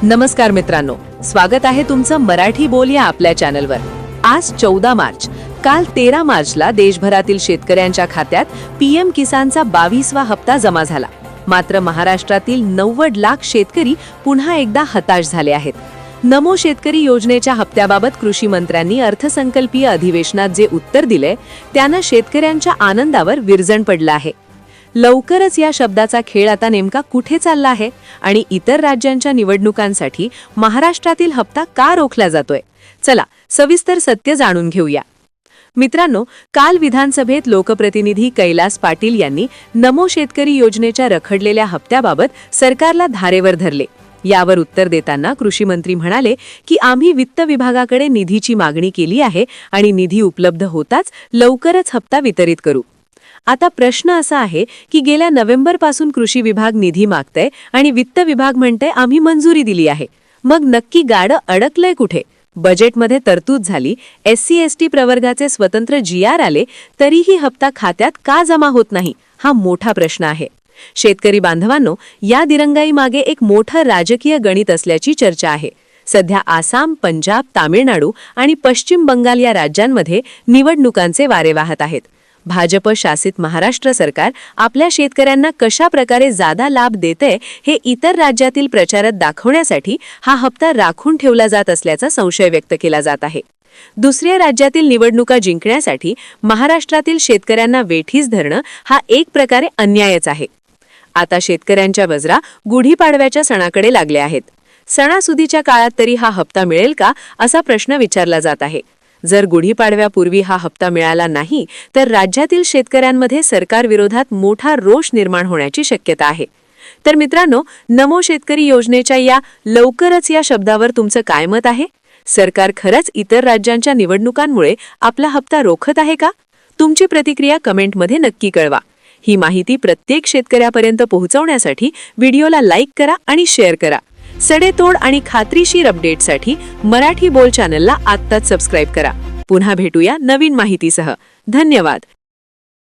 नमस्कार मित्रांनो, स्वागत आहे तुमचं मराठी बोल या आपल्या चॅनलवर। आज 14 मार्च, काल 13 मार्चला देशभरातील शेतकऱ्यांच्या खात्यात पीएम किसानचा 22वा हप्ता जमा झाला। मात्र महाराष्ट्रातील 90 लाख शेतकरी पुन्हा एकदा हताश झाले आहेत। नमो शेतकरी योजनेच्या हप्त्याबाबत कृषी मंत्र्यांनी अर्थसंकल्पीय अधिवेशनात जे उत्तर दिले त्यानं शेतकऱ्यांच्या आनंदावर विरजण पडलं आहे। लवकरच या शब्दाचा खेळ आता नेमका कुठे चालला आहे आणि इतर राज्यांच्या निवडणुकांसाठी महाराष्ट्रातील हप्ता का रोखला जातोय? चला सविस्तर सत्य जाणून घेऊया। मित्रांनो, काल विधानसभेत लोकप्रतिनिधी कैलास पाटील यांनी नमो शेतकरी योजनेच्या रखडलेल्या हप्त्याबाबत सरकारला धारेवर धरले। यावर उत्तर देताना कृषी मंत्री म्हणाले की आम्ही वित्त विभागाकडे निधीची मागणी केली आहे आणि निधी उपलब्ध होताच लवकरच हप्ता वितरित करू। आता प्रश्न असा आहे की गेल्या नोव्हेंबरपासून कृषी विभाग निधी मागतंय आणि वित्त विभाग म्हणतंय आम्ही मंजुरी दिली आहे। मग नक्की गाडं अडकलंय कुठे? बजेटमध्ये तरतूद झाली, SC/ST प्रवर्गाचे स्वतंत्र GR आले, तरीही हप्ता खात्यात का जमा होत नाही हा मोठा प्रश्न आहे। शेतकरी बांधवांनो, या दिरंगाई मागे एक मोठं राजकीय गणित असल्याची चर्चा आहे। सध्या आसाम, पंजाब, तामिळनाडू आणि पश्चिम बंगाल या राज्यांमध्ये निवडणुकांचे वारे वाहत आहेत। भाजप शासित महाराष्ट्र सरकार आपल्या शेतकऱ्यांना कशा प्रकारे जादा लाभ देते हे इतर राज्यातील प्रचारात दाखवण्यासाठी हा हप्ता राखून ठेवला जात असल्याचा संशय व्यक्त केला जात आहे। दुसऱ्या राज्यातील निवडणुका जिंकण्यासाठी महाराष्ट्रातील शेतकऱ्यांना वेठीस धरणं हा एक प्रकारे अन्यायच आहे। आता शेतकऱ्यांच्या वजरा गुढीपाडव्याच्या सणाकडे लागले आहेत। सणासुदीच्या काळात तरी हा हप्ता मिळेल का असा प्रश्न विचारला जात आहे। जर गुढीपाडव्यापूर्वी हा हप्ता मिळाला नाही तर राज्यातील शेतकऱ्यांमध्ये सरकारविरोधात मोठा रोष निर्माण होण्याची शक्यता आहे। तर मित्रांनो, नमो शेतकरी योजनेच्या या लवकरच या शब्दावर तुमचं काय मत आहे? सरकार खरंच इतर राज्यांच्या निवडणुकांमुळे आपला हप्ता रोखत आहे का? तुमची प्रतिक्रिया कमेंटमध्ये नक्की कळवा। ही माहिती प्रत्येक शेतकऱ्यापर्यंत पोहोचवण्यासाठी व्हिडिओला लाईक करा आणि शेअर करा। सडेतोड आणि खात्रीशीर अपडेटसाठी मराठी बोल चॅनलला आत्ताच सबस्क्राईब करा। पुन्हा भेटूया नवीन माहितीसह। धन्यवाद।